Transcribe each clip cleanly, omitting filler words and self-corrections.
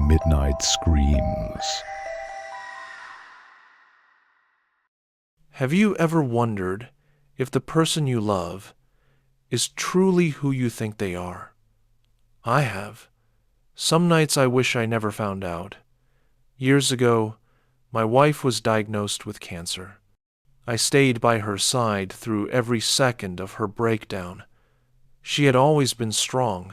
midnight screams. Have you ever wondered if the person you love is truly who you think they are? I have. Some nights I wish I never found out. Years ago, my wife was diagnosed with cancer. I stayed by her side through every second of her breakdown. She had always been strong,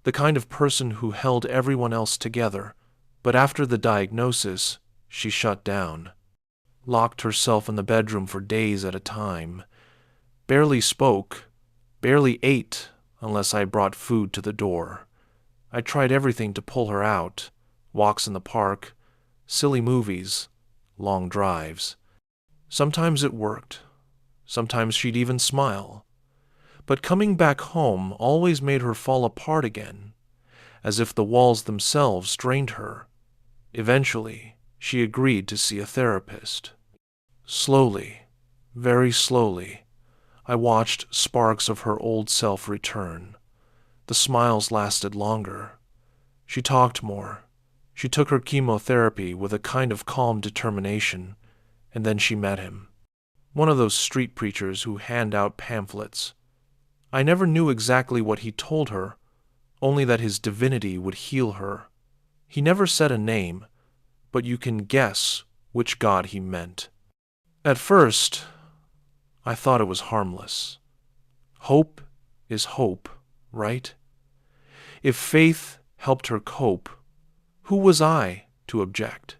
the kind of person who held everyone else together, but after the diagnosis, she shut down. Locked herself in the bedroom for days at a time, barely spoke, barely ate unless I brought food to the door. I tried everything to pull her out, walks in the park, silly movies, long drives. Sometimes it worked. Sometimes she'd even smile. But coming back home always made her fall apart again, as if the walls themselves drained her. Eventually, she agreed to see a therapist. Slowly, very slowly, I watched sparks of her old self return. The smiles lasted longer. She talked more. She took her chemotherapy with a kind of calm determination, and then she met him. One of those street preachers who hand out pamphlets. I never knew exactly what he told her, only that his divinity would heal her. He never said a name, but you can guess which God he meant. At first, I thought it was harmless. Hope is hope, right? If faith helped her cope, who was I to object?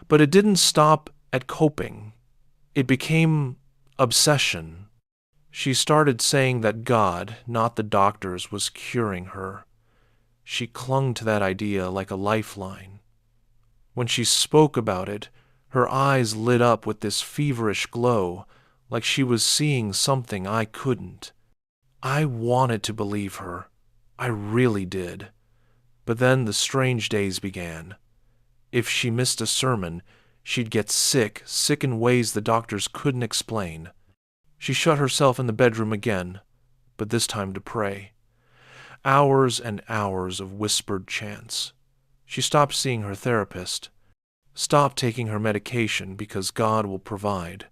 But it didn't stop at coping. It became obsession. She started saying that God, not the doctors, was curing her. She clung to that idea like a lifeline. When she spoke about it, her eyes lit up with this feverish glow, like she was seeing something I couldn't. I wanted to believe her. I really did. But then the strange days began. If she missed a sermon, she'd get sick in ways the doctors couldn't explain. She shut herself in the bedroom again, but this time to pray. Hours and hours of whispered chants. She stopped seeing her therapist, stopped taking her medication because God will provide.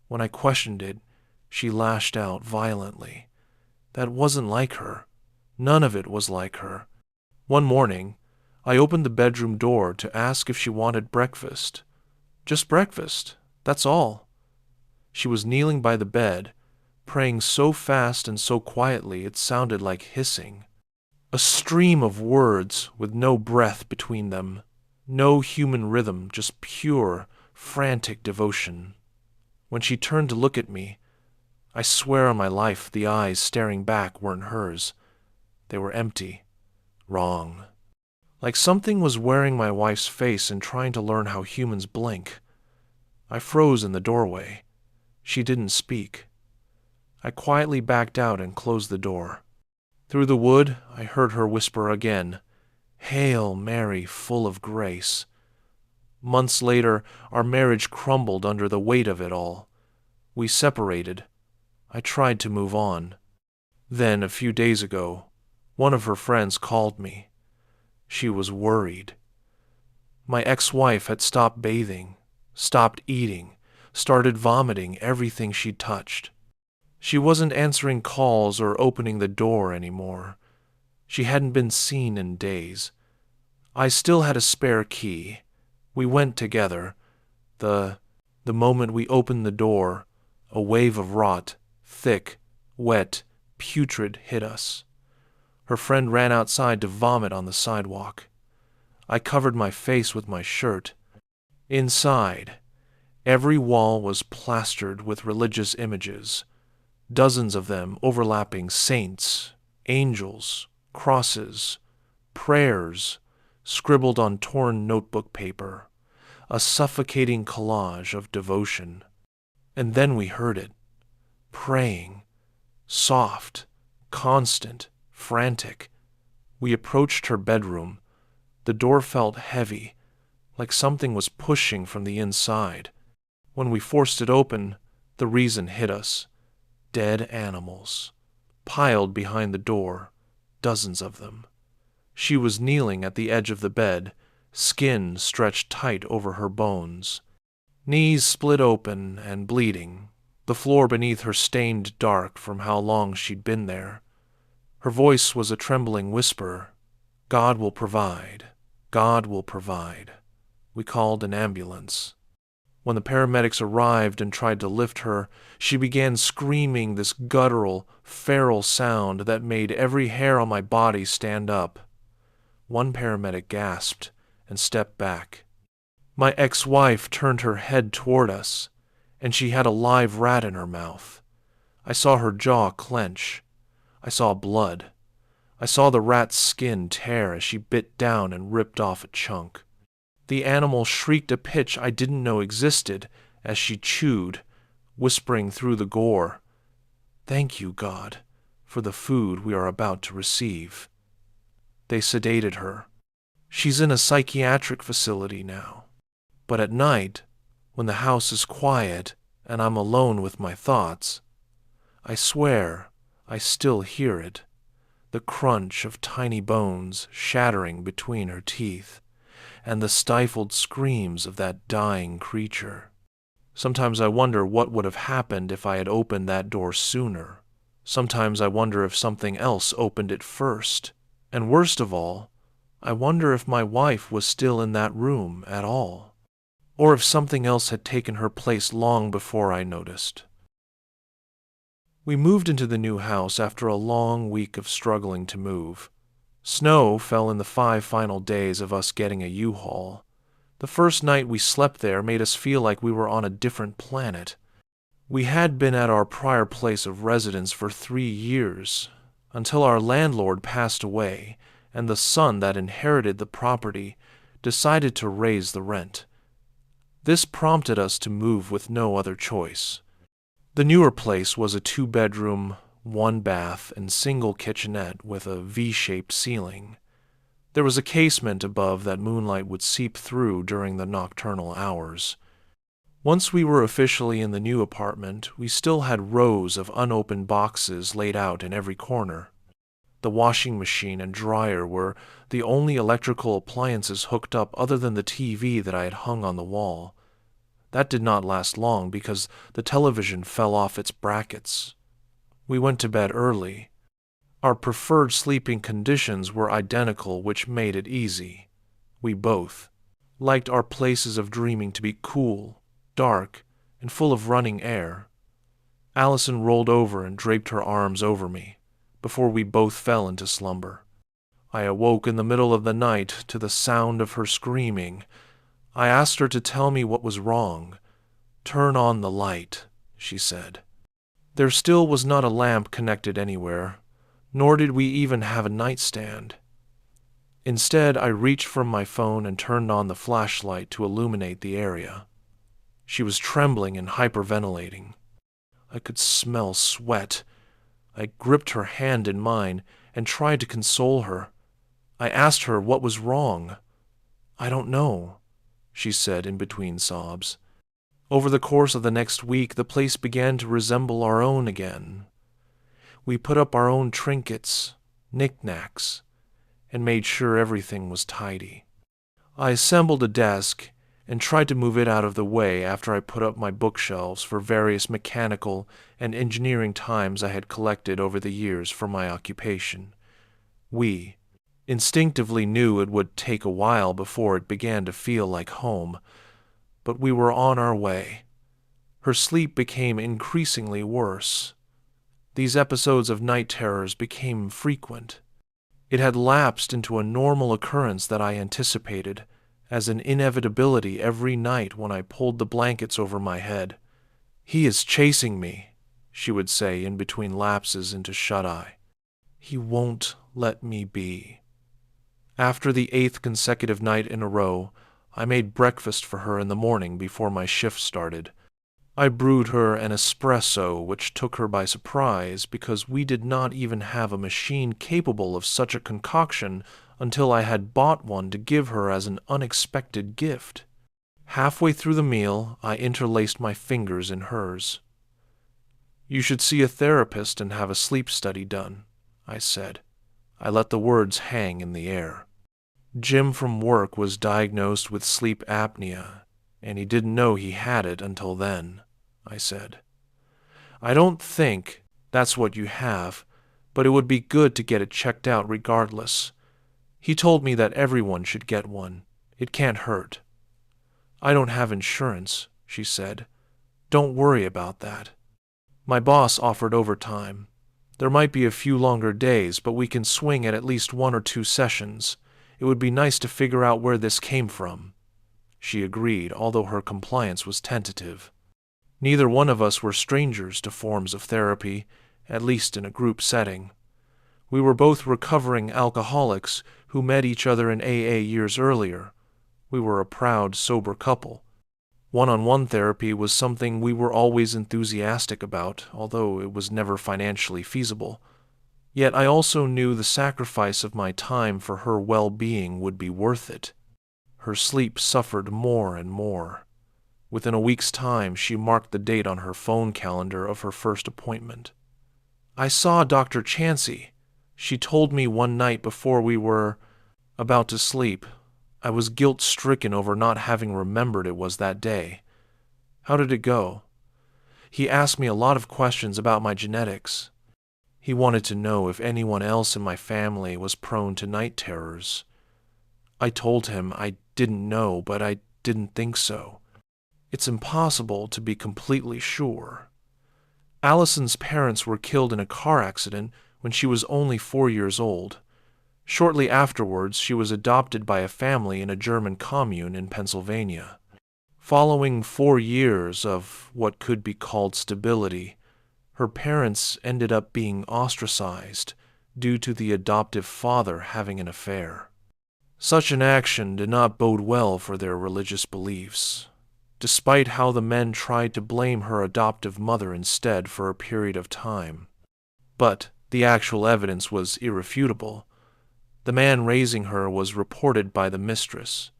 When I questioned it, she lashed out violently. That wasn't like her. None of it was like her. One morning, I opened the bedroom door to ask if she wanted breakfast. Just breakfast, that's all. She was kneeling by the bed, praying so fast and so quietly it sounded like hissing. A stream of words with no breath between them, no human rhythm, just pure, frantic devotion. When she turned to look at me, I swear on my life the eyes staring back weren't hers. They were empty, wrong. Like something was wearing my wife's face and trying to learn how humans blink. I froze in the doorway. She didn't speak. I quietly backed out and closed the door. Through the wood, I heard her whisper again, "Hail Mary, full of grace." Months later, our marriage crumbled under the weight of it all. We separated. I tried to move on. Then, a few days ago, one of her friends called me. She was worried. My ex-wife had stopped bathing, stopped eating, started vomiting everything she'd touched. She wasn't answering calls or opening the door anymore. She hadn't been seen in days. I still had a spare key. We went together. The moment we opened the door, a wave of rot, thick, wet, putrid, hit us. Her friend ran outside to vomit on the sidewalk. I covered my face with my shirt. Inside, every wall was plastered with religious images, dozens of them overlapping saints, angels, crosses, prayers, scribbled on torn notebook paper, a suffocating collage of devotion. And then we heard it, praying, soft, constant, frantic. We approached her bedroom. The door felt heavy, like something was pushing from the inside. When we forced it open, the reason hit us. Dead animals, piled behind the door, dozens of them. She was kneeling at the edge of the bed, skin stretched tight over her bones, knees split open and bleeding, the floor beneath her stained dark from how long she'd been there. Her voice was a trembling whisper. God will provide. God will provide. We called an ambulance. When the paramedics arrived and tried to lift her, she began screaming this guttural, feral sound that made every hair on my body stand up. One paramedic gasped and stepped back. My ex-wife turned her head toward us, and she had a live rat in her mouth. I saw her jaw clench. I saw blood. I saw the rat's skin tear as she bit down and ripped off a chunk. The animal shrieked a pitch I didn't know existed as she chewed, whispering through the gore, "Thank you, God, for the food we are about to receive." They sedated her. She's in a psychiatric facility now. But at night, when the house is quiet and I'm alone with my thoughts, I swear I still hear it, the crunch of tiny bones shattering between her teeth, and the stifled screams of that dying creature. Sometimes I wonder what would have happened if I had opened that door sooner. Sometimes I wonder if something else opened it first. And worst of all, I wonder if my wife was still in that room at all, or if something else had taken her place long before I noticed. We moved into the new house after a long week of struggling to move. Snow fell in the 5 final days of us getting a U-Haul. The first night we slept there made us feel like we were on a different planet. We had been at our prior place of residence for 3 years, until our landlord passed away and the son that inherited the property decided to raise the rent. This prompted us to move with no other choice. The newer place was a 2-bedroom, 1-bath, and single kitchenette with a V-shaped ceiling. There was a casement above that moonlight would seep through during the nocturnal hours. Once we were officially in the new apartment, we still had rows of unopened boxes laid out in every corner. The washing machine and dryer were the only electrical appliances hooked up other than the TV that I had hung on the wall. That did not last long because the television fell off its brackets. We went to bed early. Our preferred sleeping conditions were identical, which made it easy. We both liked our places of dreaming to be cool, dark, and full of running air. Allison rolled over and draped her arms over me before we both fell into slumber. I awoke in the middle of the night to the sound of her screaming. I asked her to tell me what was wrong. "Turn on the light," she said. There still was not a lamp connected anywhere, nor did we even have a nightstand. Instead, I reached for my phone and turned on the flashlight to illuminate the area. She was trembling and hyperventilating. I could smell sweat. I gripped her hand in mine and tried to console her. I asked her what was wrong. "I don't know," she said in between sobs. Over the course of the next week, the place began to resemble our own again. We put up our own trinkets, knickknacks, and made sure everything was tidy. I assembled a desk and tried to move it out of the way after I put up my bookshelves for various mechanical and engineering times I had collected over the years for my occupation. We instinctively knew it would take a while before it began to feel like home, but we were on our way. Her sleep became increasingly worse. These episodes of night terrors became frequent. It had lapsed into a normal occurrence that I anticipated as an inevitability every night when I pulled the blankets over my head. "He is chasing me," she would say in between lapses into shut-eye. "He won't let me be." After the 8th consecutive night in a row, I made breakfast for her in the morning before my shift started. I brewed her an espresso, which took her by surprise because we did not even have a machine capable of such a concoction until I had bought one to give her as an unexpected gift. Halfway through the meal, I interlaced my fingers in hers. "You should see a therapist and have a sleep study done," I said. I let the words hang in the air. Jim from work was diagnosed with sleep apnea, and he didn't know he had it until then, I said. I don't think that's what you have, but it would be good to get it checked out regardless. He told me that everyone should get one. It can't hurt. I don't have insurance, she said. Don't worry about that. My boss offered overtime. There might be a few longer days, but we can swing at least 1 or 2 sessions. It would be nice to figure out where this came from. She agreed, although her compliance was tentative. Neither one of us were strangers to forms of therapy, at least in a group setting. We were both recovering alcoholics who met each other in AA years earlier. We were a proud, sober couple. One-on-one therapy was something we were always enthusiastic about, although it was never financially feasible. Yet I also knew the sacrifice of my time for her well-being would be worth it. Her sleep suffered more and more. Within a week's time, she marked the date on her phone calendar of her first appointment. I saw Dr. Chansey. She told me one night before we were about to sleep. I was guilt-stricken over not having remembered it was that day. How did it go? He asked me a lot of questions about my genetics. He wanted to know if anyone else in my family was prone to night terrors. I told him I didn't know, but I didn't think so. It's impossible to be completely sure. Allison's parents were killed in a car accident when she was only 4 years old. Shortly afterwards, she was adopted by a family in a German commune in Pennsylvania. Following 4 years of what could be called stability, her parents ended up being ostracized due to the adoptive father having an affair. Such an action did not bode well for their religious beliefs, despite how the men tried to blame her adoptive mother instead for a period of time. But the actual evidence was irrefutable. The man raising her was reported by the mistress.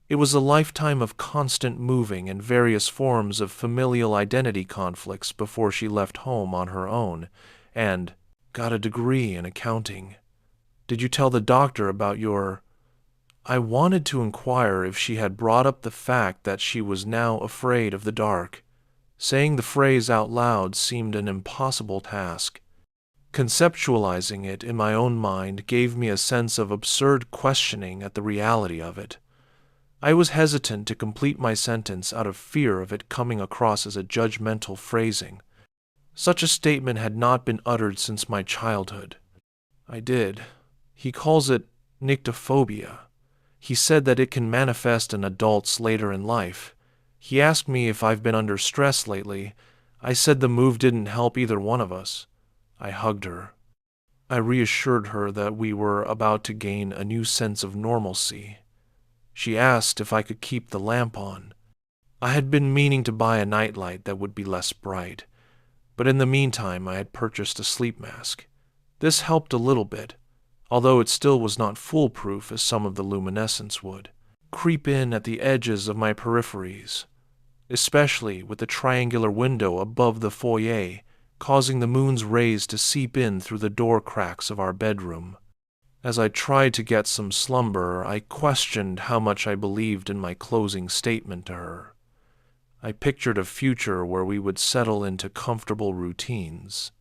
It was a lifetime of constant moving and various forms of familial identity conflicts before she left home on her own and got a degree in accounting. Did you tell the doctor about your... I wanted to inquire if she had brought up the fact that she was now afraid of the dark. Saying the phrase out loud seemed an impossible task. Conceptualizing it in my own mind gave me a sense of absurd questioning at the reality of it. I was hesitant to complete my sentence out of fear of it coming across as a judgmental phrasing. Such a statement had not been uttered since my childhood. I did. He calls it nyctophobia. He said that it can manifest in adults later in life. He asked me if I've been under stress lately. I said the move didn't help either one of us. I hugged her. I reassured her that we were about to gain a new sense of normalcy. She asked if I could keep the lamp on. I had been meaning to buy a nightlight that would be less bright, but in the meantime I had purchased a sleep mask. This helped a little bit, although it still was not foolproof as some of the luminescence would creep in at the edges of my peripheries, especially with the triangular window above the foyer, causing the moon's rays to seep in through the door cracks of our bedroom. As I tried to get some slumber, I questioned how much I believed in my closing statement to her. I pictured a future where we would settle into comfortable routines.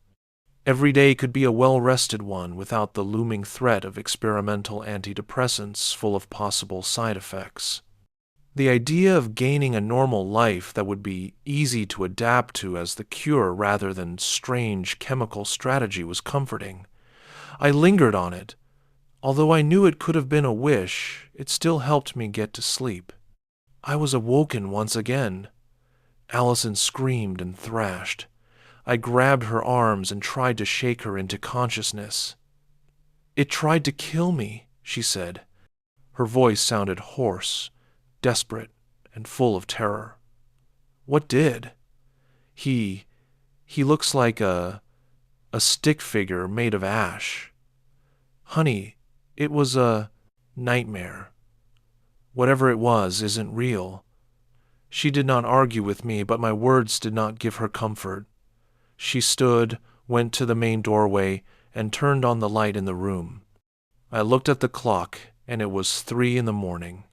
Every day could be a well-rested one without the looming threat of experimental antidepressants full of possible side effects. The idea of gaining a normal life that would be easy to adapt to as the cure rather than strange chemical strategy was comforting. I lingered on it. Although I knew it could have been a wish, it still helped me get to sleep. I was awoken once again. Allison screamed and thrashed. I grabbed her arms and tried to shake her into consciousness. "It tried to kill me," she said. Her voice sounded hoarse, desperate, and full of terror. "What did?" He looks like a stick figure made of ash. Honey, it was a nightmare. Whatever it was isn't real." She did not argue with me, but my words did not give her comfort. She stood, went to the main doorway, and turned on the light in the room. I looked at the clock, and it was 3 in the morning.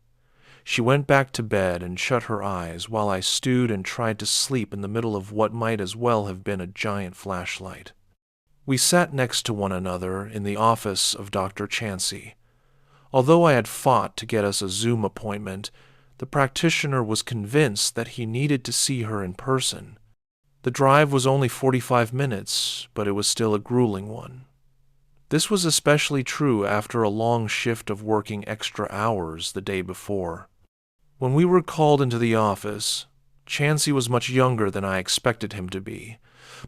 She went back to bed and shut her eyes while I stewed and tried to sleep in the middle of what might as well have been a giant flashlight. We sat next to one another in the office of Dr. Chansey. Although I had fought to get us a Zoom appointment, the practitioner was convinced that he needed to see her in person. The drive was only 45 minutes, but it was still a grueling one. This was especially true after a long shift of working extra hours the day before. When we were called into the office, Chansey was much younger than I expected him to be,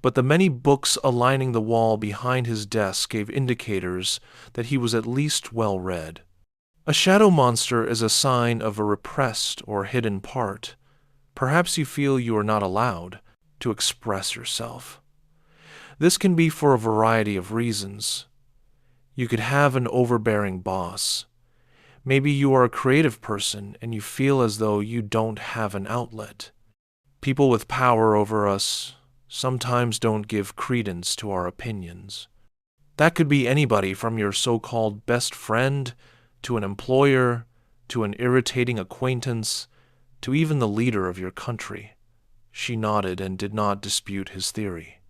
but the many books aligning the wall behind his desk gave indicators that he was at least well read. A shadow monster is a sign of a repressed or hidden part. Perhaps you feel you are not allowed to express yourself. This can be for a variety of reasons. You could have an overbearing boss. Maybe you are a creative person and you feel as though you don't have an outlet. People with power over us sometimes don't give credence to our opinions. That could be anybody from your so-called best friend, to an employer, to an irritating acquaintance, to even the leader of your country. She nodded and did not dispute his theory.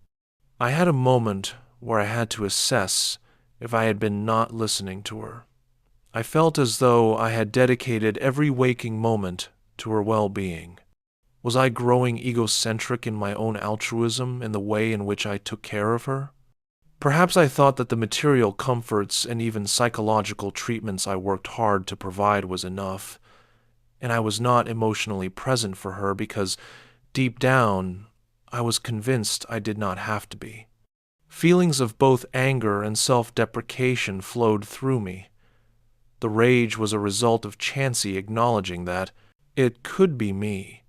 I had a moment where I had to assess if I had been not listening to her. I felt as though I had dedicated every waking moment to her well-being. Was I growing egocentric in my own altruism in the way in which I took care of her? Perhaps I thought that the material comforts and even psychological treatments I worked hard to provide was enough, and I was not emotionally present for her because, deep down, I was convinced I did not have to be. Feelings of both anger and self-deprecation flowed through me. The rage was a result of Chansey acknowledging that it could be me,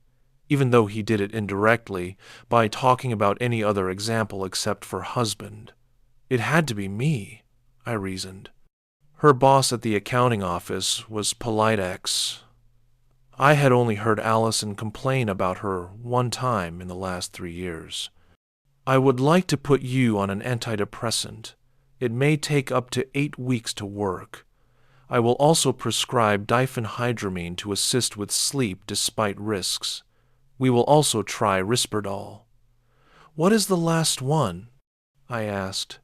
even though he did it indirectly by talking about any other example except for husband. It had to be me, I reasoned. Her boss at the accounting office was Polite X. I had only heard Allison complain about her one time in the last 3 years. I would like to put you on an antidepressant. It may take up to 8 weeks to work. I will also prescribe diphenhydramine to assist with sleep despite risks. We will also try Risperdal. What is the last one? I asked.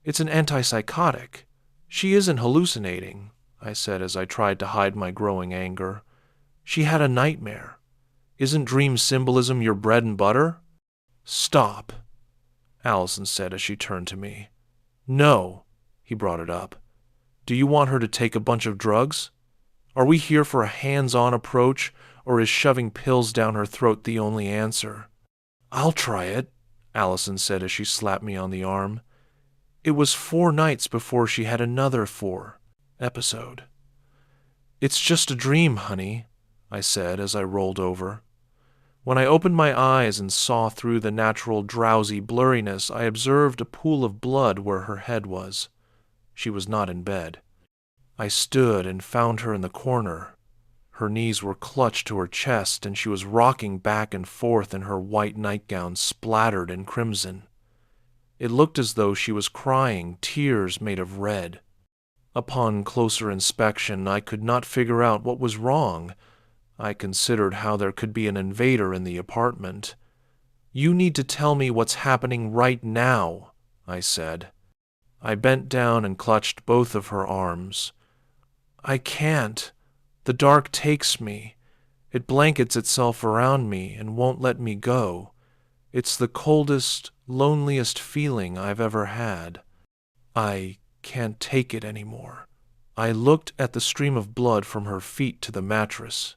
It's an antipsychotic. She isn't hallucinating, I said as I tried to hide my growing anger. She had a nightmare. Isn't dream symbolism your bread and butter? Stop, Allison said as she turned to me. No, he brought it up. Do you want her to take a bunch of drugs? Are we here for a hands-on approach, or is shoving pills down her throat the only answer? I'll try it, Allison said as she slapped me on the arm. It was 4 nights before she had another 4 episode. It's just a dream, honey, I said as I rolled over. When I opened my eyes and saw through the natural drowsy blurriness, I observed a pool of blood where her head was. She was not in bed. I stood and found her in the corner. Her knees were clutched to her chest, and she was rocking back and forth in her white nightgown splattered in crimson. It looked as though she was crying, tears made of red. Upon closer inspection, I could not figure out what was wrong. I considered how there could be an invader in the apartment. You need to tell me what's happening right now, I said. I bent down and clutched both of her arms. I can't. The dark takes me. It blankets itself around me and won't let me go. It's the coldest, loneliest feeling I've ever had. I can't take it anymore. I looked at the stream of blood from her feet to the mattress.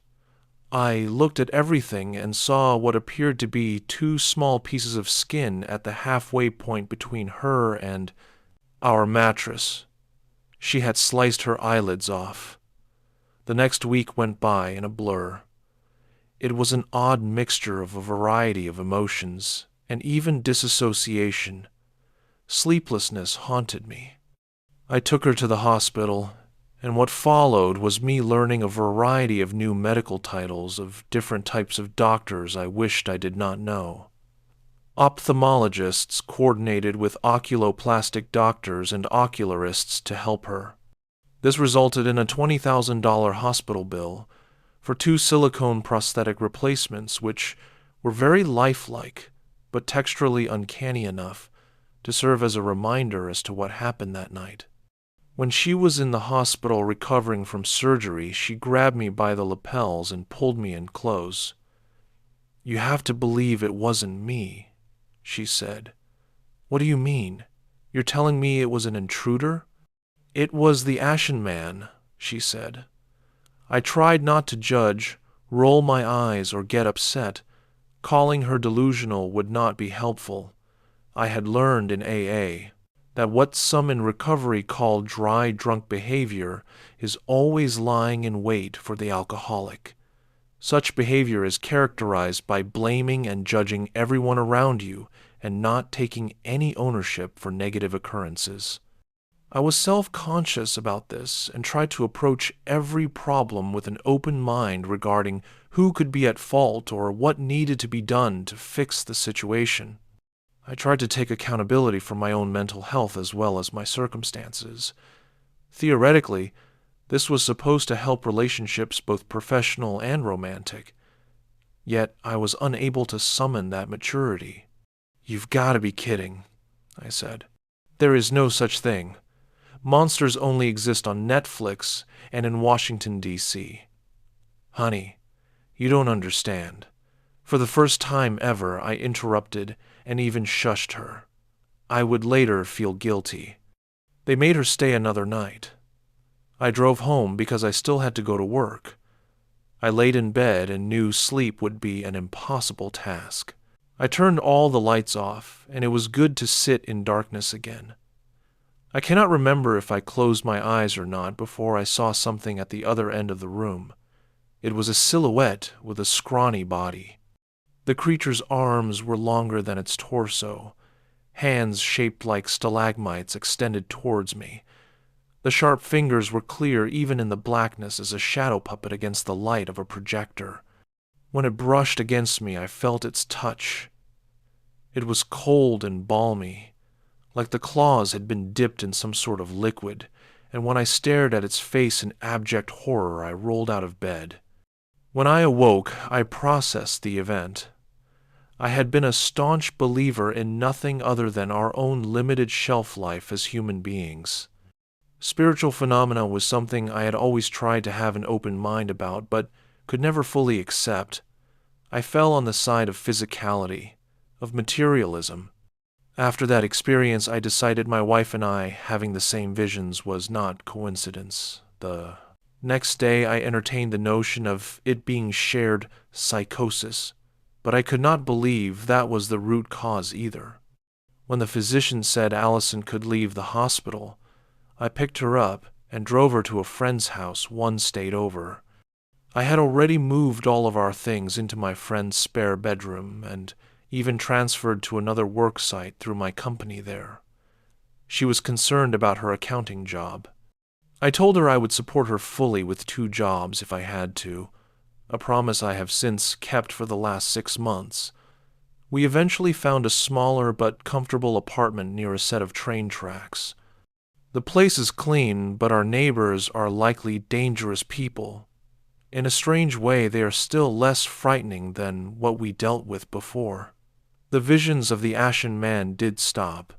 I looked at everything and saw what appeared to be 2 small pieces of skin at the halfway point between her and our mattress. She had sliced her eyelids off. The next week went by in a blur. It was an odd mixture of a variety of emotions, and even disassociation. Sleeplessness haunted me. I took her to the hospital, and what followed was me learning a variety of new medical titles of different types of doctors I wished I did not know. Ophthalmologists coordinated with oculoplastic doctors and ocularists to help her. This resulted in a $20,000 hospital bill for 2 silicone prosthetic replacements, which were very lifelike but texturally uncanny enough to serve as a reminder as to what happened that night. When she was in the hospital recovering from surgery, she grabbed me by the lapels and pulled me in close. "You have to believe it wasn't me," she said. "What do you mean? You're telling me it was an intruder?" "It was the Ashen Man," she said. I tried not to judge, roll my eyes, or get upset. Calling her delusional would not be helpful. I had learned in AA that what some in recovery call dry drunk behavior is always lying in wait for the alcoholic. Such behavior is characterized by blaming and judging everyone around you and not taking any ownership for negative occurrences. I was self-conscious about this and tried to approach every problem with an open mind regarding who could be at fault or what needed to be done to fix the situation. I tried to take accountability for my own mental health as well as my circumstances. Theoretically, this was supposed to help relationships both professional and romantic. Yet I was unable to summon that maturity. "You've got to be kidding," I said. "There is no such thing. Monsters only exist on Netflix and in Washington, D.C. "Honey, you don't understand." For the first time ever, I interrupted and even shushed her. I would later feel guilty. They made her stay another night. I drove home because I still had to go to work. I laid in bed and knew sleep would be an impossible task. I turned all the lights off, and it was good to sit in darkness again. I cannot remember if I closed my eyes or not before I saw something at the other end of the room. It was a silhouette with a scrawny body. The creature's arms were longer than its torso, hands shaped like stalagmites extended towards me. The sharp fingers were clear even in the blackness as a shadow puppet against the light of a projector. When it brushed against me, I felt its touch. It was cold and balmy, like the claws had been dipped in some sort of liquid, and when I stared at its face in abject horror, I rolled out of bed. When I awoke, I processed the event. I had been a staunch believer in nothing other than our own limited shelf life as human beings. Spiritual phenomena was something I had always tried to have an open mind about, but could never fully accept. I fell on the side of physicality, of materialism. After that experience, I decided my wife and I having the same visions was not coincidence. The next day, I entertained the notion of it being shared psychosis, but I could not believe that was the root cause either. When the physician said Allison could leave the hospital, I picked her up and drove her to a friend's house one state over. I had already moved all of our things into my friend's spare bedroom and even transferred to another work site through my company there. She was concerned about her accounting job. I told her I would support her fully with 2 jobs if I had to, a promise I have since kept for the last 6 months. We eventually found a smaller but comfortable apartment near a set of train tracks. The place is clean, but our neighbors are likely dangerous people. In a strange way, they are still less frightening than what we dealt with before. The visions of the Ashen Man did stop.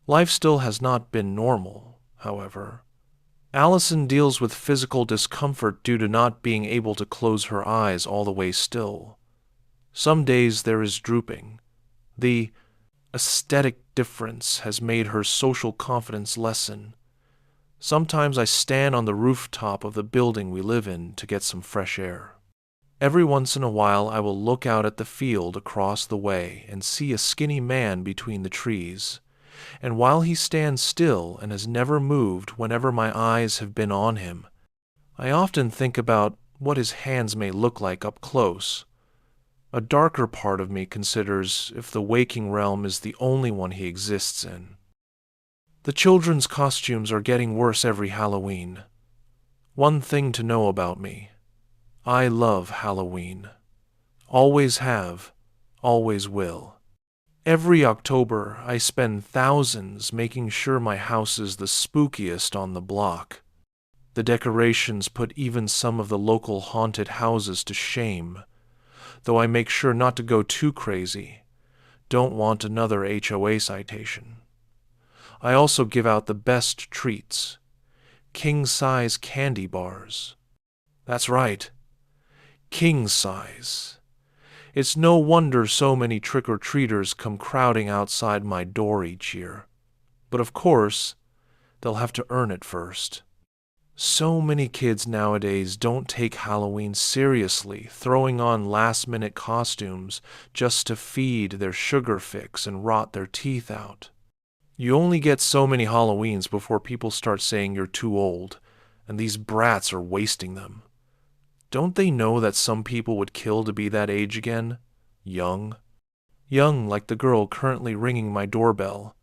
Life still has not been normal, however. Allison deals with physical discomfort due to not being able to close her eyes all the way still. Some days there is drooping. The aesthetic difference has made her social confidence lessen. Sometimes I stand on the rooftop of the building we live in to get some fresh air. Every once in a while I will look out at the field across the way and see a skinny man between the trees. And while he stands still and has never moved whenever my eyes have been on him, I often think about what his hands may look like up close. A darker part of me considers if the waking realm is the only one he exists in. The children's costumes are getting worse every Halloween. One thing to know about me: I love Halloween. Always have, always will. Every October, I spend thousands making sure my house is the spookiest on the block. The decorations put even some of the local haunted houses to shame, though I make sure not to go too crazy. Don't want another HOA citation. I also give out the best treats. King-size candy bars. That's right. King-size. It's no wonder so many trick-or-treaters come crowding outside my door each year. But of course, they'll have to earn it first. So many kids nowadays don't take Halloween seriously, throwing on last-minute costumes just to feed their sugar fix and rot their teeth out. You only get so many Halloweens before people start saying you're too old, and these brats are wasting them. Don't they know that some people would kill to be that age again? Young. Young like the girl currently ringing my doorbell.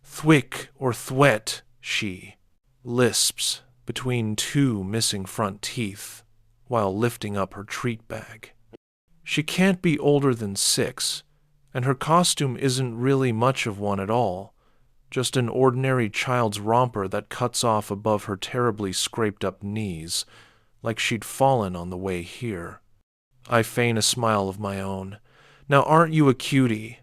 Thwick or thwet, she lisps between two missing front teeth while lifting up her treat bag. She can't be older than 6, and her costume isn't really much of one at all, just an ordinary child's romper that cuts off above her terribly scraped-up knees, like she'd fallen on the way here. I feign a smile of my own. Now aren't you a cutie?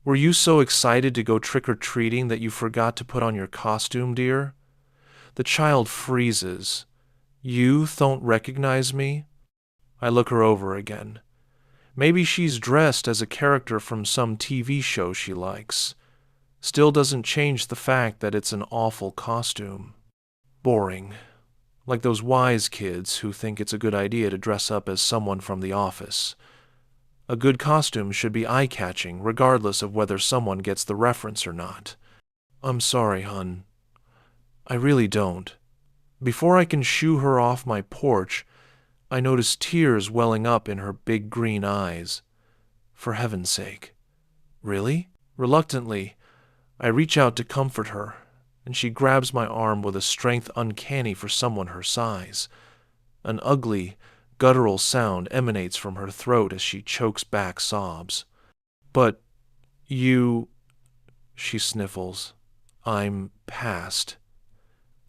Were you so excited to go trick-or-treating that you forgot to put on your costume, dear? The child freezes. You don't recognize me? I look her over again. Maybe she's dressed as a character from some TV show she likes. Still doesn't change the fact that it's an awful costume. Boring. Like those wise kids who think it's a good idea to dress up as someone from the office. A good costume should be eye-catching, regardless of whether someone gets the reference or not. I'm sorry, hun. I really don't. Before I can shoo her off my porch, I notice tears welling up in her big green eyes. For heaven's sake. Really? Reluctantly, I reach out to comfort her, and she grabs my arm with a strength uncanny for someone her size. An ugly, guttural sound emanates from her throat as she chokes back sobs. But you... she sniffles. I'm past.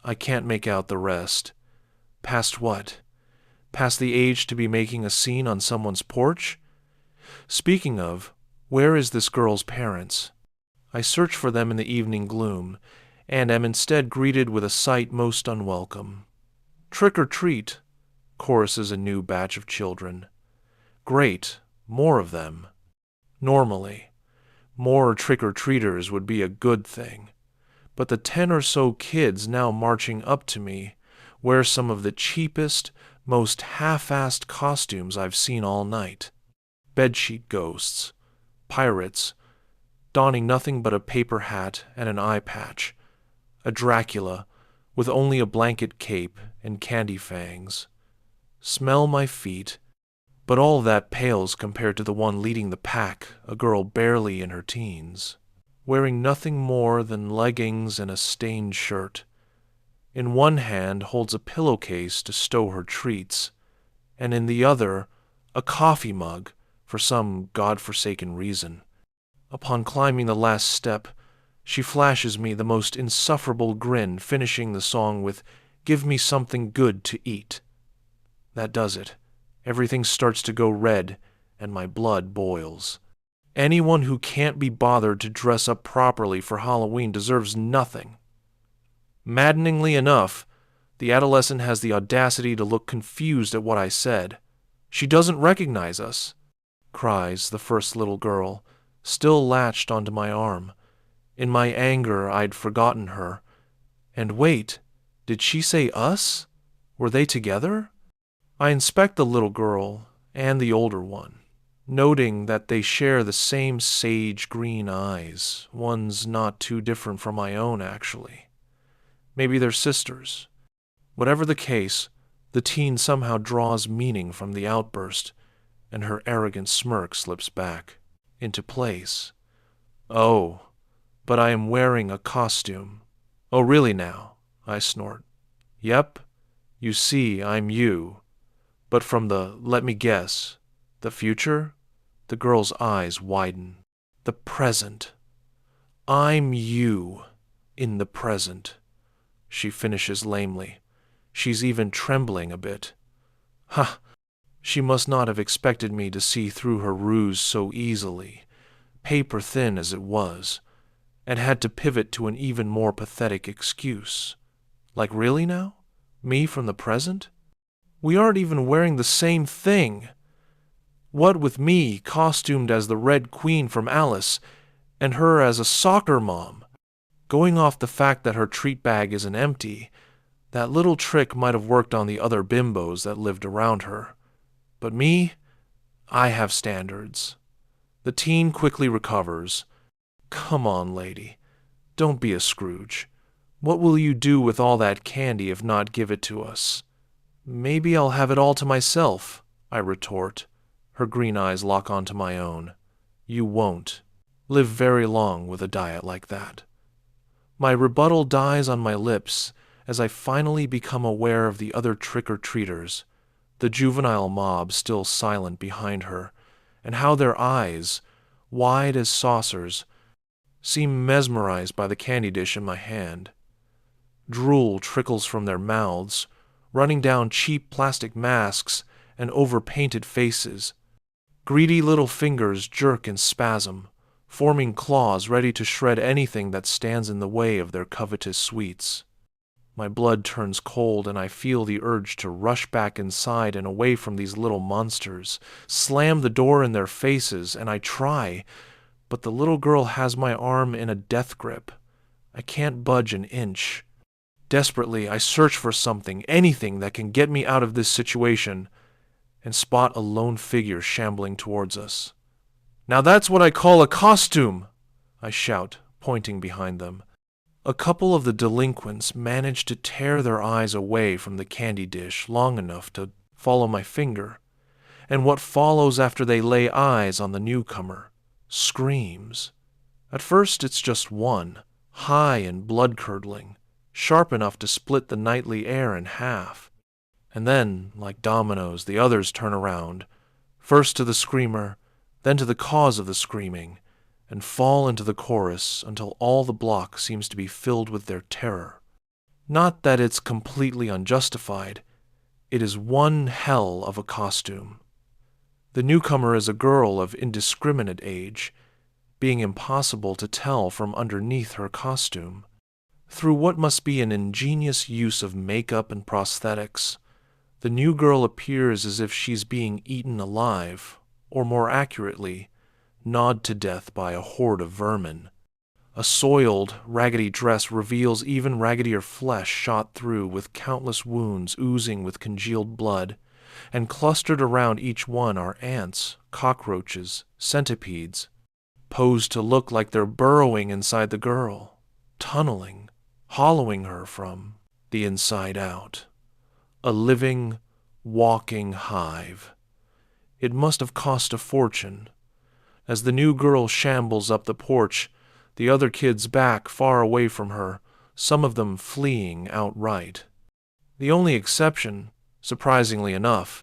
I can't make out the rest. Past what? Past the age to be making a scene on someone's porch? Speaking of, where is this girl's parents? I search for them in the evening gloom, and am instead greeted with a sight most unwelcome. Trick or treat, choruses a new batch of children. Great, more of them. Normally, more trick-or-treaters would be a good thing, but the 10 or so kids now marching up to me wear some of the cheapest, most half-assed costumes I've seen all night. Bedsheet ghosts, pirates, donning nothing but a paper hat and an eye patch, a Dracula with only a blanket cape and candy fangs. Smell my feet, but all that pales compared to the one leading the pack, a girl barely in her teens, wearing nothing more than leggings and a stained shirt. In one hand holds a pillowcase to stow her treats, and in the other a coffee mug for some god-forsaken reason. Upon climbing the last step, she flashes me the most insufferable grin, finishing the song with, "Give me something good to eat." That does it. Everything starts to go red, and my blood boils. Anyone who can't be bothered to dress up properly for Halloween deserves nothing. Maddeningly enough, the adolescent has the audacity to look confused at what I said. She doesn't recognize us, cries the first little girl, still latched onto my arm. In my anger, I'd forgotten her. And wait, did she say us? Were they together? I inspect the little girl and the older one, noting that they share the same sage green eyes. One's not too different from my own, actually. Maybe they're sisters. Whatever the case, the teen somehow draws meaning from the outburst, and her arrogant smirk slips back into place. Oh, but I am wearing a costume. Oh, really now? I snort. Yep, you see, I'm you. But from the, let me guess, the future? The girl's eyes widen. The present. I'm you in the present, she finishes lamely. She's even trembling a bit. Ha! She must not have expected me to see through her ruse so easily, paper-thin as it was, and had to pivot to an even more pathetic excuse. Like, really now? Me from the present? We aren't even wearing the same thing. What with me costumed as the Red Queen from Alice, and her as a soccer mom? Going off the fact that her treat bag isn't empty, that little trick might have worked on the other bimbos that lived around her. But me, I have standards. The teen quickly recovers. Come on, lady. Don't be a Scrooge. What will you do with all that candy if not give it to us? Maybe I'll have it all to myself, I retort. Her green eyes lock onto my own. You won't live very long with a diet like that. My rebuttal dies on my lips as I finally become aware of the other trick-or-treaters, the juvenile mob still silent behind her, and how their eyes, wide as saucers, seem mesmerized by the candy dish in my hand. Drool trickles from their mouths, running down cheap plastic masks and over-painted faces. Greedy little fingers jerk and spasm, forming claws ready to shred anything that stands in the way of their covetous sweets. My blood turns cold and I feel the urge to rush back inside and away from these little monsters, slam the door in their faces, and I try, but the little girl has my arm in a death grip. I can't budge an inch. Desperately, I search for something, anything that can get me out of this situation, and spot a lone figure shambling towards us. Now that's what I call a costume, I shout, pointing behind them. A couple of the delinquents manage to tear their eyes away from the candy dish long enough to follow my finger, and what follows after they lay eyes on the newcomer screams. At first it's just one, high and blood-curdling, sharp enough to split the nightly air in half. And then, like dominoes, the others turn around, first to the screamer, then to the cause of the screaming, and fall into the chorus until all the block seems to be filled with their terror. Not that it's completely unjustified. It is one hell of a costume. The newcomer is a girl of indiscriminate age, being impossible to tell from underneath her costume. Through what must be an ingenious use of makeup and prosthetics, the new girl appears as if she's being eaten alive, or more accurately, gnawed to death by a horde of vermin. A soiled, raggedy dress reveals even raggedier flesh shot through with countless wounds oozing with congealed blood, and clustered around each one are ants, cockroaches, centipedes, posed to look like they're burrowing inside the girl, tunneling, hollowing her from the inside out. A living, walking hive. It must have cost a fortune. As the new girl shambles up the porch, the other kids back far away from her, some of them fleeing outright. The only exception, surprisingly enough,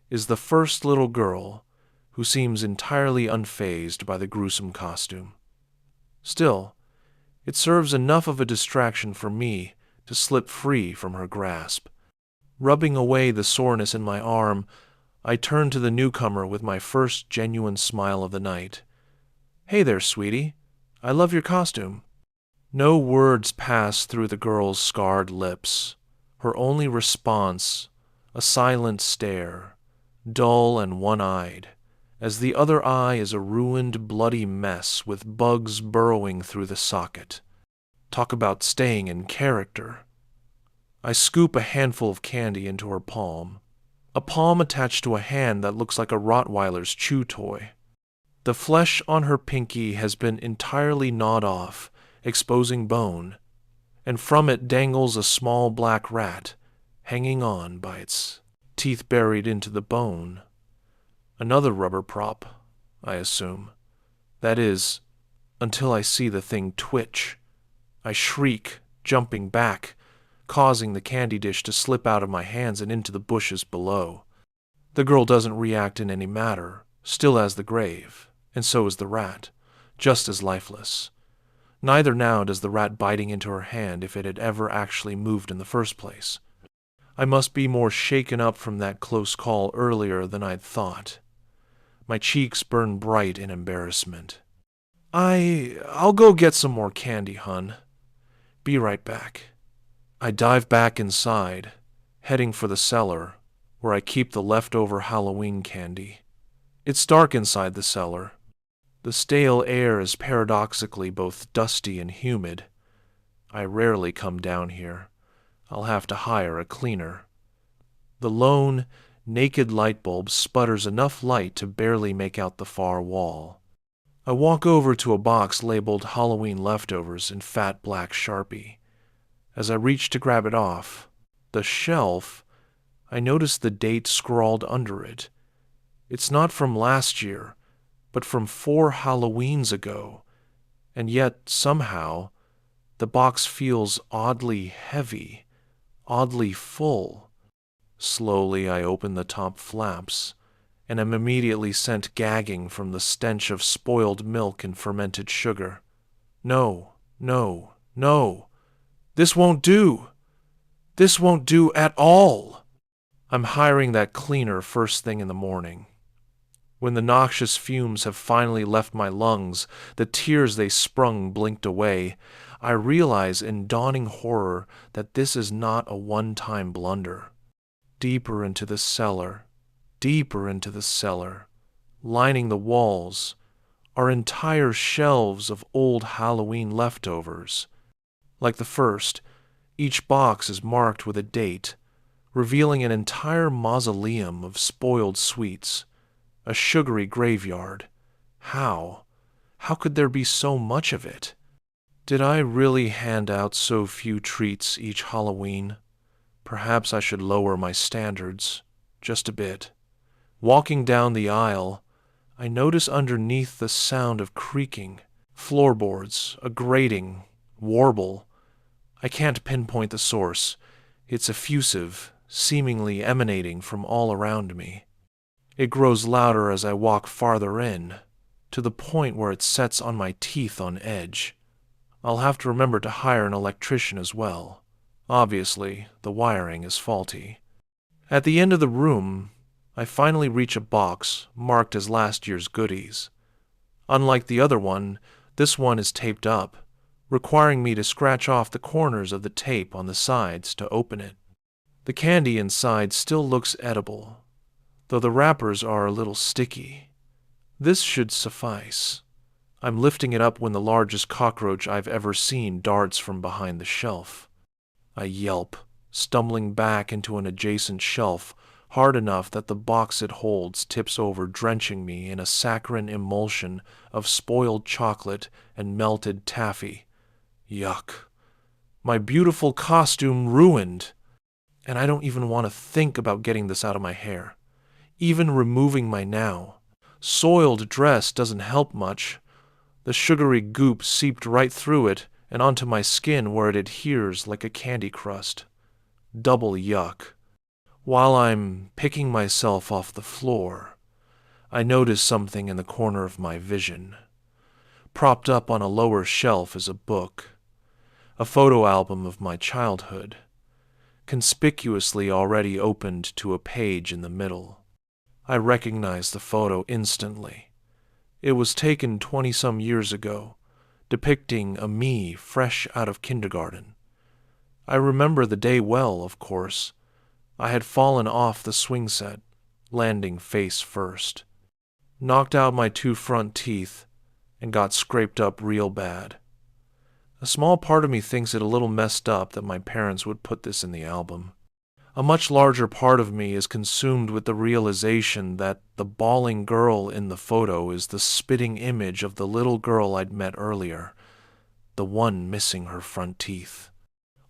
is the first little girl, who seems entirely unfazed by the gruesome costume. Still, it serves enough of a distraction for me to slip free from her grasp. Rubbing away the soreness in my arm, I turn to the newcomer with my first genuine smile of the night. Hey there, sweetie. I love your costume. No words pass through the girl's scarred lips. Her only response, a silent stare, dull and one-eyed, as the other eye is a ruined, bloody mess with bugs burrowing through the socket. Talk about staying in character. I scoop a handful of candy into her palm, a palm attached to a hand that looks like a Rottweiler's chew toy. The flesh on her pinky has been entirely gnawed off, exposing bone, and from it dangles a small black rat, hanging on by its teeth buried into the bone. Another rubber prop, I assume. That is, until I see the thing twitch. I shriek, jumping back, causing the candy dish to slip out of my hands and into the bushes below. The girl doesn't react in any matter, still as the grave, and so is the rat, just as lifeless. Neither now does the rat biting into her hand if it had ever actually moved in the first place. I must be more shaken up from that close call earlier than I'd thought. My cheeks burn bright in embarrassment. I'll go get some more candy, hun. Be right back. I dive back inside, heading for the cellar, where I keep the leftover Halloween candy. It's dark inside the cellar. The stale air is paradoxically both dusty and humid. I rarely come down here. I'll have to hire a cleaner. The lone, naked light bulb sputters enough light to barely make out the far wall. I walk over to a box labeled Halloween Leftovers in fat black Sharpie. As I reach to grab it off the shelf, I notice the date scrawled under it. It's not from last year, but from 4 Halloweens ago, and yet, somehow, the box feels oddly heavy, oddly full. Slowly I open the top flaps, and am immediately sent gagging from the stench of spoiled milk and fermented sugar. No, no, no. This won't do. This won't do at all. I'm hiring that cleaner first thing in the morning. When the noxious fumes have finally left my lungs, the tears they sprung blinked away, I realize in dawning horror that this is not a one-time blunder. Deeper into the cellar, lining the walls, are entire shelves of old Halloween leftovers. Like the first, each box is marked with a date, revealing an entire mausoleum of spoiled sweets, a sugary graveyard. How could there be so much of it? Did I really hand out so few treats each Halloween? Perhaps I should lower my standards, just a bit. Walking down the aisle, I notice underneath the sound of creaking, floorboards, a grating, warble. I can't pinpoint the source. It's effusive, seemingly emanating from all around me. It grows louder as I walk farther in, to the point where it sets on my teeth on edge. I'll have to remember to hire an electrician as well. Obviously, the wiring is faulty. At the end of the room, I finally reach a box marked as last year's goodies. Unlike the other one, this one is taped up, requiring me to scratch off the corners of the tape on the sides to open it. The candy inside still looks edible, though the wrappers are a little sticky. This should suffice. I'm lifting it up when the largest cockroach I've ever seen darts from behind the shelf. I yelp, stumbling back into an adjacent shelf, hard enough that the box it holds tips over, drenching me in a saccharine emulsion of spoiled chocolate and melted taffy. Yuck. My beautiful costume ruined. And I don't even want to think about getting this out of my hair. Even removing my now. Soiled dress doesn't help much. The sugary goop seeped right through it and onto my skin where it adheres like a candy crust. Double yuck. While I'm picking myself off the floor, I notice something in the corner of my vision. Propped up on a lower shelf is a book, a photo album of my childhood, conspicuously already opened to a page in the middle. I recognize the photo instantly. It was taken 20-some years ago, depicting a me fresh out of kindergarten. I remember the day well, of course. I had fallen off the swing set, landing face first. Knocked out my 2 front teeth and got scraped up real bad. A small part of me thinks it a little messed up that my parents would put this in the album. A much larger part of me is consumed with the realization that the bawling girl in the photo is the spitting image of the little girl I'd met earlier, the one missing her front teeth.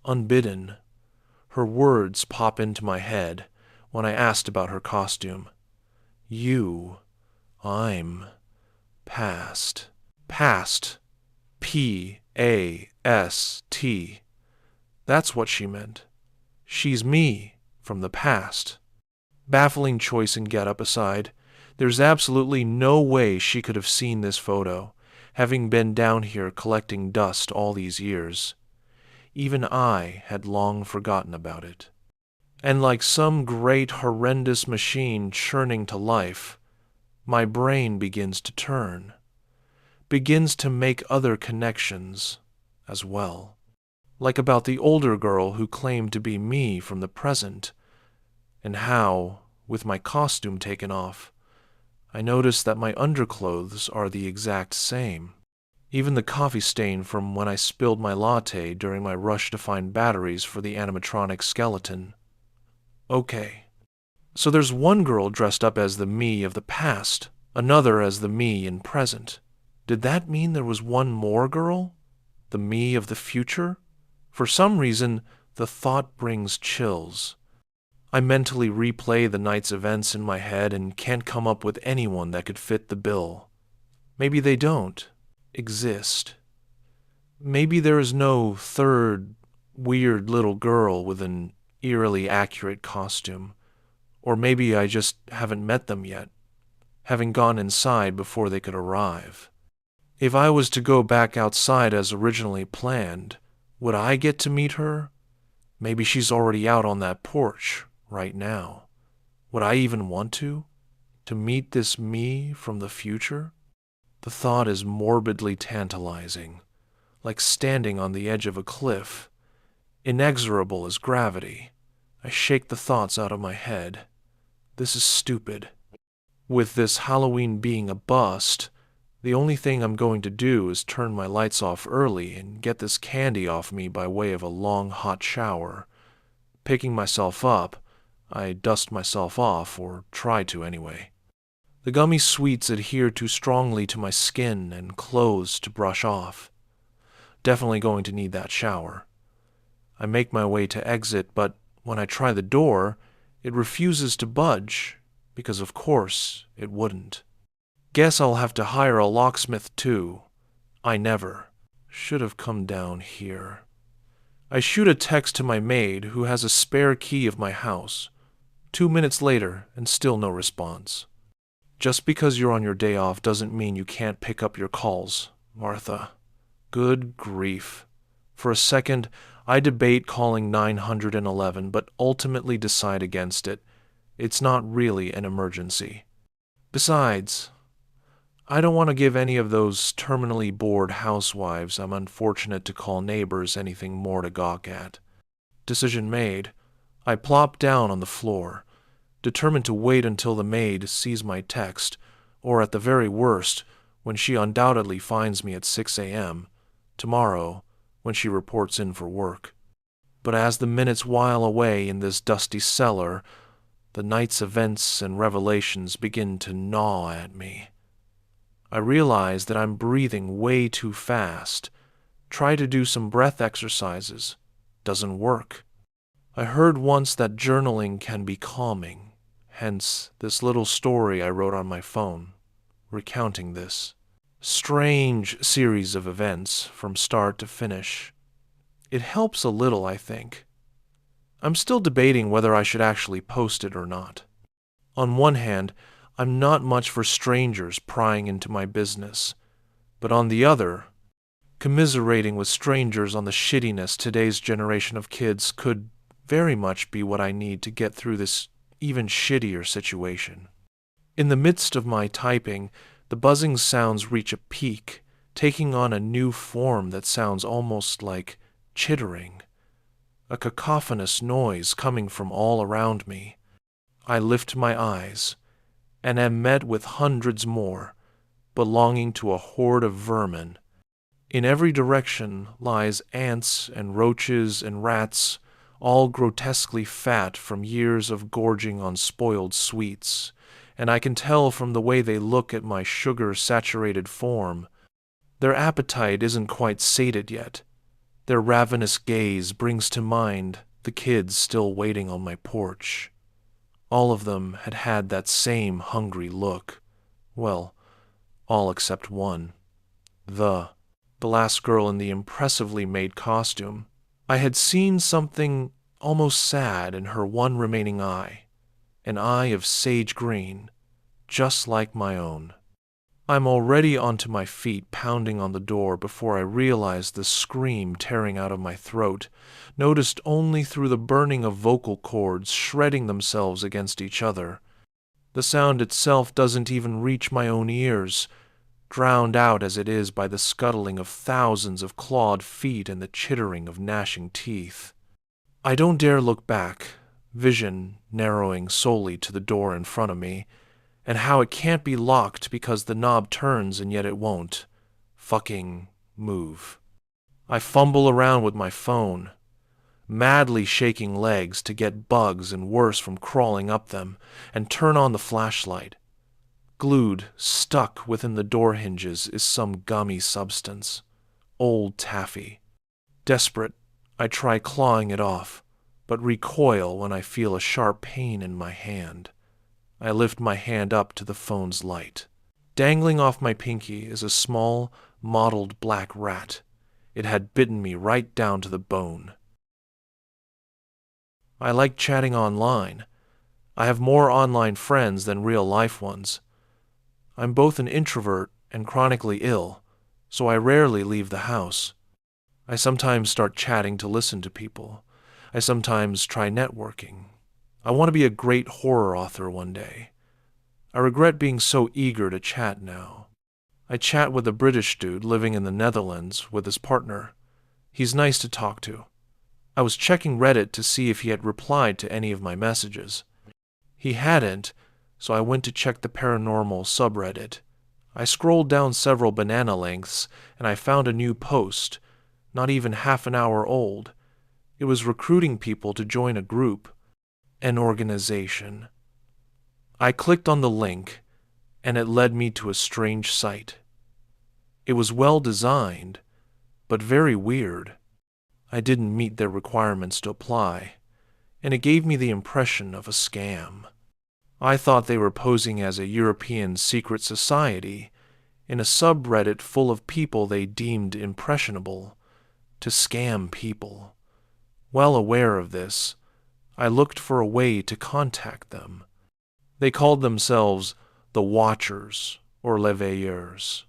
Unbidden, her words pop into my head when I asked about her costume. I'm past. Past. P-A-S-T. That's what she meant. She's me from the past. Baffling choice and getup aside, there's absolutely no way she could have seen this photo, having been down here collecting dust all these years. Even I had long forgotten about it. And like some great horrendous machine churning to life, my brain begins to turn, begins to make other connections as well. Like about the older girl who claimed to be me from the present, and how, with my costume taken off, I notice that my underclothes are the exact same. Even the coffee stain from when I spilled my latte during my rush to find batteries for the animatronic skeleton. Okay, so there's one girl dressed up as the me of the past, another as the me in present. Did that mean there was one more girl? The me of the future? For some reason, the thought brings chills. I mentally replay the night's events in my head and can't come up with anyone that could fit the bill. Maybe they don't exist. Maybe there is no third weird little girl with an eerily accurate costume. Or maybe I just haven't met them yet, having gone inside before they could arrive. If I was to go back outside as originally planned, would I get to meet her? Maybe she's already out on that porch right now. Would I even want to? To meet this me from the future? The thought is morbidly tantalizing, like standing on the edge of a cliff, inexorable as gravity. I shake the thoughts out of my head. This is stupid. With this Halloween being a bust, the only thing I'm going to do is turn my lights off early and get this candy off me by way of a long hot shower. Picking myself up, I dust myself off, or try to anyway. The gummy sweets adhere too strongly to my skin and clothes to brush off. Definitely going to need that shower. I make my way to exit, but when I try the door, it refuses to budge, because of course it wouldn't. Guess I'll have to hire a locksmith too. I never should have come down here. I shoot a text to my maid, who has a spare key of my house. 2 minutes later, and still no response. Just because you're on your day off doesn't mean you can't pick up your calls, Martha. Good grief. For a second, I debate calling 911, but ultimately decide against it. It's not really an emergency. Besides, I don't want to give any of those terminally bored housewives I'm unfortunate to call neighbors anything more to gawk at. Decision made, I plop down on the floor, determined to wait until the maid sees my text, or at the very worst, when she undoubtedly finds me at 6 a.m., tomorrow, when she reports in for work. But as the minutes while away in this dusty cellar, the night's events and revelations begin to gnaw at me. I realize that I'm breathing way too fast. Try to do some breath exercises. Doesn't work. I heard once that journaling can be calming, hence this little story I wrote on my phone, recounting this strange series of events from start to finish. It helps a little, I think. I'm still debating whether I should actually post it or not. On one hand, I'm not much for strangers prying into my business, but on the other, commiserating with strangers on the shittiness today's generation of kids could very much be what I need to get through this even shittier situation. In the midst of my typing, the buzzing sounds reach a peak, taking on a new form that sounds almost like chittering, a cacophonous noise coming from all around me. I lift my eyes, and am met with hundreds more, belonging to a horde of vermin. In every direction lies ants and roaches and rats, all grotesquely fat from years of gorging on spoiled sweets, and I can tell from the way they look at my sugar-saturated form. Their appetite isn't quite sated yet. Their ravenous gaze brings to mind the kids still waiting on my porch. All of them had had that same hungry look. Well, all except one. The last girl in the impressively made costume. I had seen something almost sad in her one remaining eye, an eye of sage green, just like my own. I'm already onto my feet, pounding on the door before I realize the scream tearing out of my throat, noticed only through the burning of vocal cords shredding themselves against each other. The sound itself doesn't even reach my own ears, drowned out as it is by the scuttling of thousands of clawed feet and the chittering of gnashing teeth. I don't dare look back, vision narrowing solely to the door in front of me, and how it can't be locked because the knob turns and yet it won't fucking move. I fumble around with my phone, madly shaking legs to get bugs and worse from crawling up them, and turn on the flashlight. Glued, stuck within the door hinges is some gummy substance. Old taffy. Desperate, I try clawing it off, but recoil when I feel a sharp pain in my hand. I lift my hand up to the phone's light. Dangling off my pinky is a small, mottled black rat. It had bitten me right down to the bone. I like chatting online. I have more online friends than real-life ones. I'm both an introvert and chronically ill, so I rarely leave the house. I sometimes start chatting to listen to people. I sometimes try networking. I want to be a great horror author one day. I regret being so eager to chat now. I chat with a British dude living in the Netherlands with his partner. He's nice to talk to. I was checking Reddit to see if he had replied to any of my messages. He hadn't, so I went to check the paranormal subreddit. I scrolled down several banana lengths and I found a new post, not even half an hour old. It was recruiting people to join a group, an organization. I clicked on the link, and it led me to a strange site. It was well designed, but very weird. I didn't meet their requirements to apply, and it gave me the impression of a scam. I thought they were posing as a European secret society in a subreddit full of people they deemed impressionable, to scam people. Well aware of this, I looked for a way to contact them. They called themselves the Watchers or Les Veilleurs.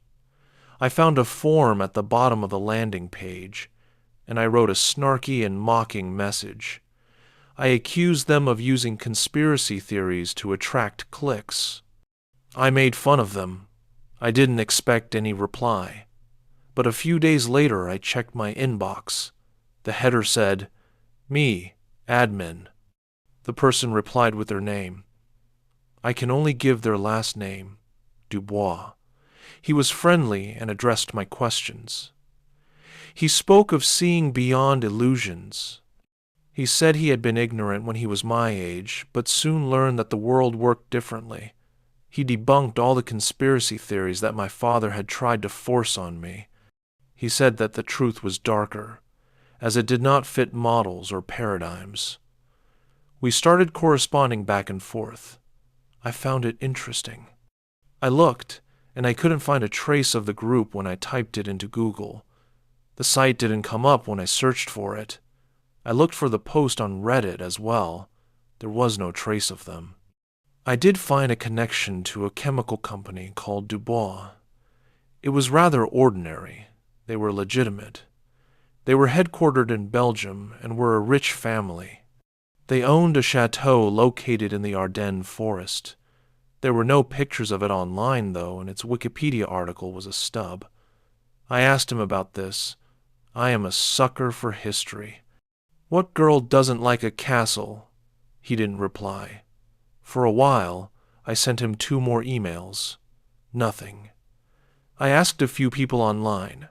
I found a form at the bottom of the landing page, and I wrote a snarky and mocking message. I accused them of using conspiracy theories to attract clicks. I made fun of them. I didn't expect any reply. But a few days later I checked my inbox. The header said, "Me, admin." The person replied with their name. I can only give their last name, Dubois. He was friendly and addressed my questions. He spoke of seeing beyond illusions. He said he had been ignorant when he was my age, but soon learned that the world worked differently. He debunked all the conspiracy theories that my father had tried to force on me. He said that the truth was darker, as it did not fit models or paradigms. We started corresponding back and forth. I found it interesting. I looked, and I couldn't find a trace of the group when I typed it into Google. The site didn't come up when I searched for it. I looked for the post on Reddit as well. There was no trace of them. I did find a connection to a chemical company called Dubois. It was rather ordinary. They were legitimate. They were headquartered in Belgium and were a rich family. They owned a chateau located in the Ardennes forest. There were no pictures of it online, though, and its Wikipedia article was a stub. I asked him about this. I am a sucker for history. What girl doesn't like a castle? He didn't reply. For a while, I sent him 2 more emails. Nothing. I asked a few people online.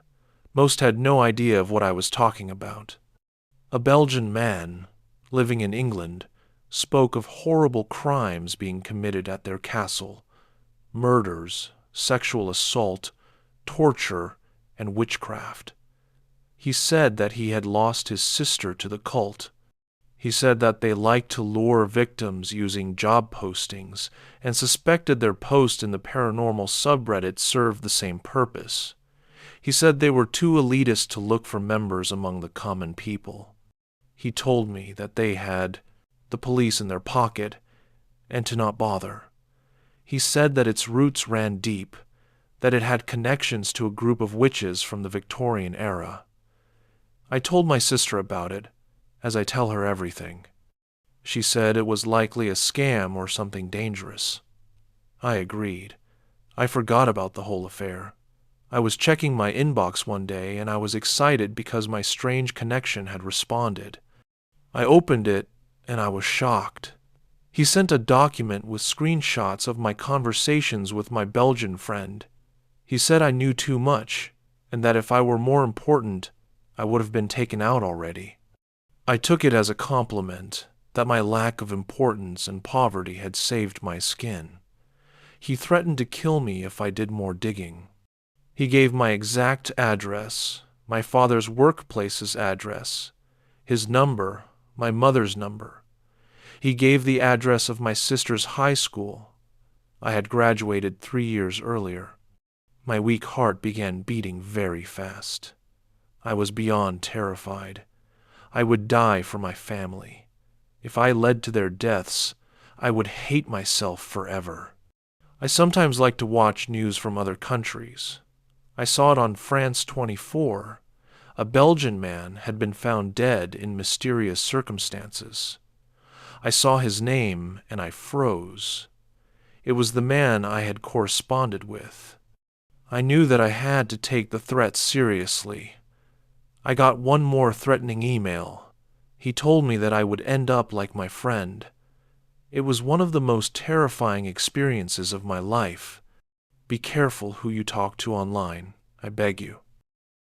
Most had no idea of what I was talking about. A Belgian man, living in England, spoke of horrible crimes being committed at their castle. Murders, sexual assault, torture, and witchcraft. He said that he had lost his sister to the cult. He said that they liked to lure victims using job postings and suspected their post in the paranormal subreddit served the same purpose. He said they were too elitist to look for members among the common people. He told me that they had the police in their pocket and to not bother. He said that its roots ran deep, that it had connections to a group of witches from the Victorian era. I told my sister about it, as I tell her everything. She said it was likely a scam or something dangerous. I agreed. I forgot about the whole affair. I was checking my inbox one day and I was excited because my strange connection had responded. I opened it and I was shocked. He sent a document with screenshots of my conversations with my Belgian friend. He said I knew too much and that if I were more important, I would have been taken out already. I took it as a compliment that my lack of importance and poverty had saved my skin. He threatened to kill me if I did more digging. He gave my exact address, my father's workplace's address, his number, my mother's number. He gave the address of my sister's high school. I had graduated 3 years earlier. My weak heart began beating very fast. I was beyond terrified. I would die for my family. If I led to their deaths, I would hate myself forever. I sometimes like to watch news from other countries. I saw it on France 24. A Belgian man had been found dead in mysterious circumstances. I saw his name and I froze. It was the man I had corresponded with. I knew that I had to take the threat seriously. I got one more threatening email. He told me that I would end up like my friend. It was one of the most terrifying experiences of my life. Be careful who you talk to online, I beg you.